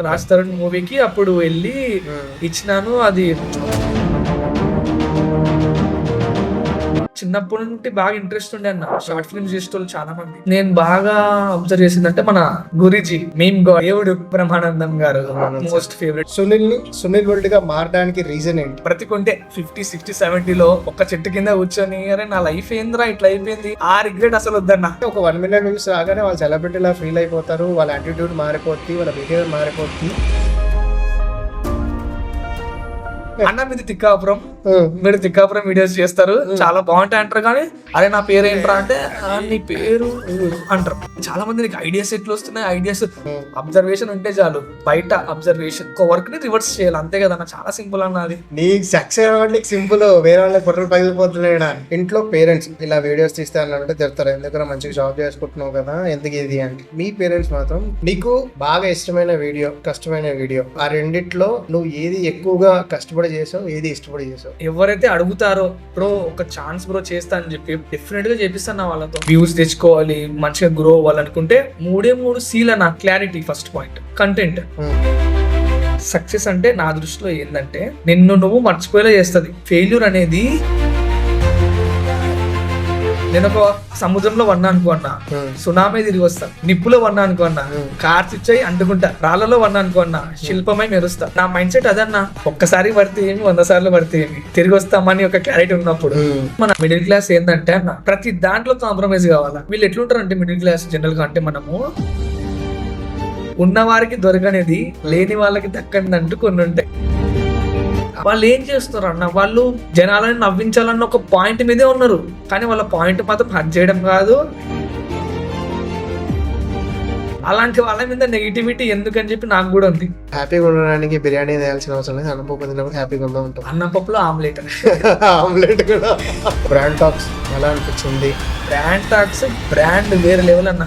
రాజ్ తరుణ్ మూవీకి అప్పుడు వెళ్ళి ఇచ్చినాను. అది చిన్నప్పటి నుండి బాగా ఇంట్రెస్ట్ ఉండే అన్న షార్ట్ ఫిల్మ్స్ చేసేటోళ్ళు చాలా మంది. నేను బాగా అబ్జర్వ్ చేసిందంటే మన గురీజీ మేమ్ దేవుడు బ్రహ్మానందం గారు మోస్ట్ ఫేవరెట్. సునీల్ వరల్డ్ గా మారడానికి రీజన్ ఏంటి? ప్రతి కొంటే 50, 60, 70లో ఒక్క చెట్టు కింద కూర్చొని అరే నా లైఫ్ ఏంద్రా ఇట్లా అయిపోయింది ఆ రిగ్రెట్ అసలు వద్దన్న. ఒక 1 million వ్యూస్ రాగానే వాళ్ళు సెలబ్రిటీలా ఫీల్ అయిపోతారు, వాళ్ళ యాటిట్యూడ్ మారిపోద్ది, వాళ్ళ బిహేవియర్ మారిపోద్ది. అన్న మీది తిక్కాపురం, మీరు తిక్కాపురం వీడియోస్ చేస్తారు చాలా బాగుంటాయి అంటారు. కానీ అరే నా పేరు ఏంట్రా అంటే నీ పేరు అంటారు. చాలా మంది నీకు ఐడియాస్ ఎట్లా వస్తున్నాయి, ఐడియాస్ అబ్జర్వేషన్ ఉంటే చాలు. బయట అబ్జర్వేషన్ ఒక వర్క్ ని రివర్స్ చేయాలి అంతే కదా. చాలా సింపుల్ అన్నది. నీ సక్సెస్ అవ్వడానికి సింపుల్, వేరే వాళ్ళకి పొట్టలు పగిలిపోతున్నాయి. ఇంట్లో పేరెంట్స్ ఇలా వీడియోస్ తీస్తే అన్నట్టు తిడతారు, ఎందుకంటే మంచిగా జాబ్ చేసుకుంటున్నావు కదా ఎందుకు ఇది అంటే. మీ పేరెంట్స్ మాత్రం నీకు బాగా ఇష్టమైన వీడియో, కష్టమైన వీడియో, ఆ రెండిట్లో నువ్వు ఏది ఎక్కువగా కష్టపడి చేసావు, ఏది ఇష్టపడి చేసావు? ఎవరైతే అడుగుతారో బ్రో ఒక ఛాన్స్ బ్రో చేస్తా అని చెప్పి డెఫినెట్ గా చేపిస్తాను వాళ్ళతో. వ్యూస్ తెచ్చుకోవాలి, మంచిగా గ్రో అవ్వాలనుకుంటే 3 C's అన్న. Clarity first point, content. Success అంటే నా దృష్టిలో ఏంటంటే నిన్ను నువ్వు మర్చిపోయేలా చేస్తుంది. ఫెయిల్యూర్ అనేది నేను ఒక సముద్రంలో వన్నా అనుకున్నా, సునామీ తిరిగి వస్తా. నిప్పులో వన్నా అనుకున్నా, కార్స్ ఇచ్చాయి అంటుకుంటా. రాళ్లలో వన్నా అనుకున్నా, శిల్పమై మెరుస్తా. నా మైండ్ సెట్ అదన్నా. ఒక్కసారి పడితే ఏమి, 100 సార్లు పడితే ఏమి, తిరిగి వస్తామని ఒక క్లారిటీ ఉన్నప్పుడు. మన మిడిల్ క్లాస్ ఏంటంటే అన్న ప్రతి దాంట్లో కాంప్రమైజ్ కావాలా. వీళ్ళు ఎట్లుంటారు అంటే మిడిల్ క్లాస్ జనరల్ గా అంటే మనము ఉన్న వారికి దొరకనేది లేని వాళ్ళకి దక్కనిదంటూ కొన్ని ఉంటాయి. వాళ్ళు ఏం చేస్తారు అన్న, వాళ్ళు జనాలని నవ్వించాలన్న ఒక పాయింట్ మీదే ఉన్నారు. కానీ వాళ్ళ పాయింట్ మాత్రం హర్ట్ చేయడం కాదు. అలాంటి వాళ్ళ మీద నెగిటివిటీ ఎందుకని చెప్పి నాకు కూడా ఉంది. హ్యాపీగా ఉండడానికి బిర్యానీ వేయాల్సిన అవసరం లేదు, అన్నం పప్పు తిన్నప్పుడు హ్యాపీగా ఉందా ఉంటాం. అన్నం పప్పులో ఆమ్లెట్. ఆమ్లెట్ కూడా. బ్రాండ్ టాక్స్ ఎలా అనిపించింది? బ్రాండ్ టాక్స్ బ్రాండ్ వేరే లెవెల్ అన్న.